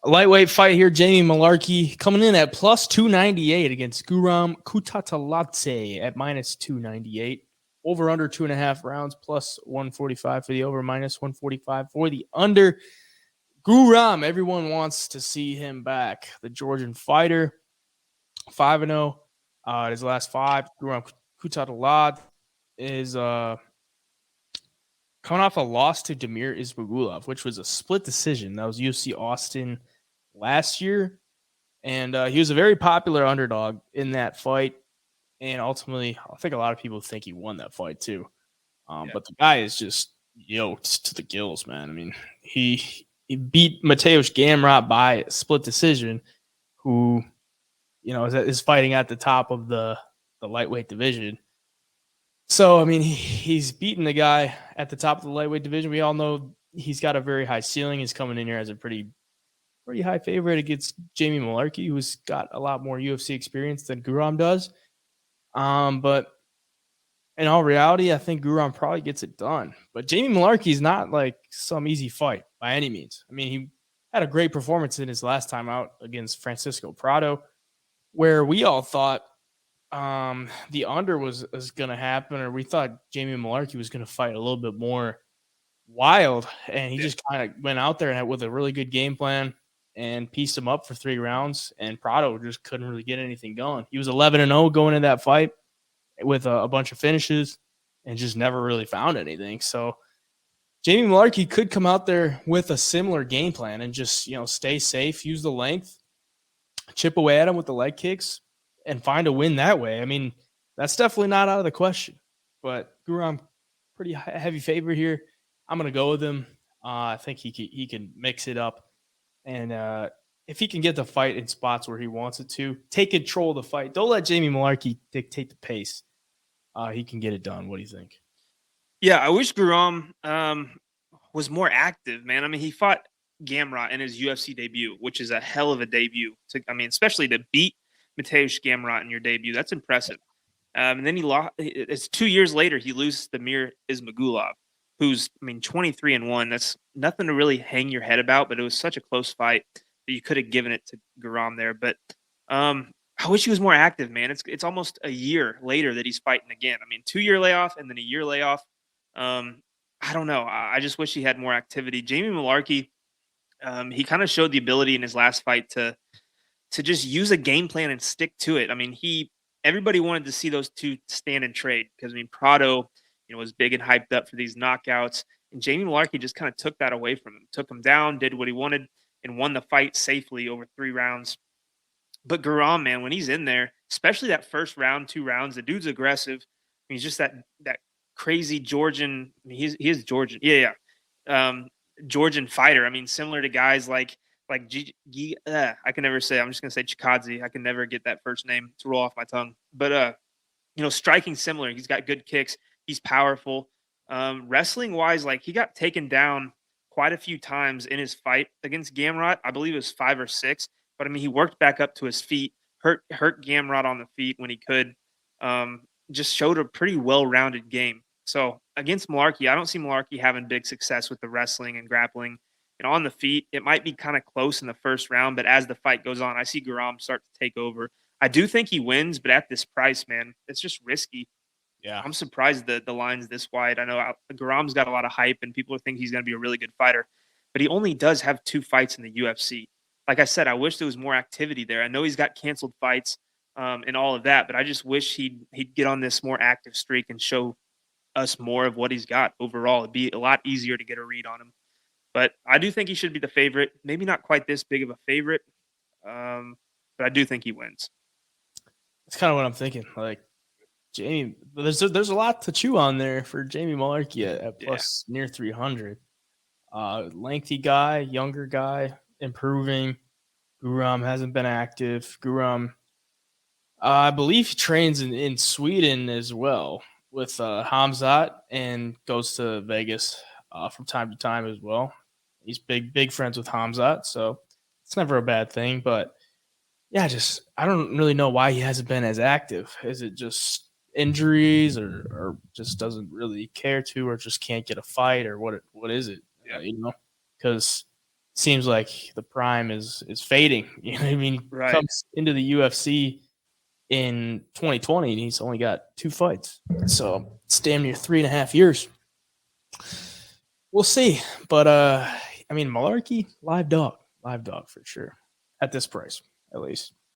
A lightweight fight here. Jamie Mullarkey coming in at plus 298 against Guram Kutateladze at minus 298. Over under 2.5 rounds, plus 145 for the over, minus 145 for the under. Guram, everyone wants to see him back. The Georgian fighter, 5-0. His last five. Guram Kutateladze is coming off a loss to Damir Ismagulov, which was a split decision. That was UFC Austin last year. And he was a very popular underdog in that fight. And ultimately, I think a lot of people think he won that fight too. But the guy is just yoked to the gills, man. I mean, he beat Mateusz Gamrot by a split decision, who, is fighting at the top of the lightweight division. So, I mean, he's beaten the guy at the top of the lightweight division. We all know he's got a very high ceiling. He's coming in here as a pretty high favorite against Jamie Mullarkey, who's got a lot more UFC experience than Guram does. But in all reality, I think Guram probably gets it done. But Jamie Mullarkey is not like some easy fight by any means. I mean, he had a great performance in his last time out against Francisco Prado, where we all thought the under was going to happen, or we thought Jamie Mullarkey was going to fight a little bit more wild, and he just kind of went out there and with a really good game plan and pieced him up for 3 rounds, and Prado just couldn't really get anything going. He was 11-0 going into that fight with a bunch of finishes and just never really found anything. So Jamie Mullarkey could come out there with a similar game plan and just, stay safe, use the length, chip away at him with the leg kicks, and find a win that way. I mean, that's definitely not out of the question. But Guram, pretty heavy favorite here. I'm going to go with him. I think he can mix it up. And if he can get the fight in spots where he wants it to, take control of the fight. Don't let Jamie Mullarkey dictate the pace. He can get it done. What do you think? Yeah, I wish Guram was more active, man. I mean, he fought Gamrot in his UFC debut, which is a hell of a debut. Especially to beat Mateusz Gamrot in your debut. That's impressive. And then he lost. It's 2 years later, he loses to Damir Ismagulov, who's, 23-1. That's nothing to really hang your head about, but it was such a close fight that you could have given it to Guram there. But I wish he was more active, man. It's almost a year later that he's fighting again. 2-year layoff and then a year layoff. I don't know. I just wish he had more activity. Jamie Mullarkey, he kind of showed the ability in his last fight to just use a game plan and stick to it. Everybody wanted to see those two stand and trade because Prado, was big and hyped up for these knockouts, and Jamie Mullarkey just kind of took that away from him, took him down, did what he wanted, and won the fight safely over 3 rounds. But Guram, man, when he's in there, especially that first round, 2 rounds, the dude's aggressive. He's just that crazy Georgian. He is Georgian, Georgian fighter. Similar to guys like I can never say. I'm just gonna say Chikadze. I can never get that first name to roll off my tongue. But striking similar. He's got good kicks. He's powerful. Wrestling wise, he got taken down quite a few times in his fight against Gamrot. I believe it was 5 or 6. But he worked back up to his feet, hurt Gamrot on the feet when he could. Just showed a pretty well-rounded game. So against Mullarkey, I don't see Mullarkey having big success with the wrestling and grappling. On the feet, it might be kind of close in the first round, but as the fight goes on, I see Guram start to take over. I do think he wins, but at this price, man, it's just risky. Yeah, I'm surprised that the line's this wide. I know Guram's got a lot of hype, and people think he's going to be a really good fighter, but he only does have 2 fights in the UFC. Like I said, I wish there was more activity there. I know he's got canceled fights and all of that, but I just wish he'd get on this more active streak and show us more of what he's got overall. It'd be a lot easier to get a read on him. But I do think he should be the favorite. Maybe not quite this big of a favorite, but I do think he wins. That's kind of what I'm thinking. Like Jamie, there's a lot to chew on there for Jamie Mullarkey at plus near 300. Lengthy guy, younger guy, improving. Guram hasn't been active. Guram, I believe he trains in Sweden as well with Hamzat and goes to Vegas from time to time as well. He's big friends with Hamzat, so it's never a bad thing. But yeah, I don't really know why he hasn't been as active. Is it just injuries or just doesn't really care to or just can't get a fight or what is it? Yeah. Because seems like the prime is fading. You know what I mean? Right. Comes into the UFC in 2020 and he's only got 2 fights. So it's damn near 3.5 years. We'll see. But I mean, Mullarkey, live dog for sure. At this price, at least.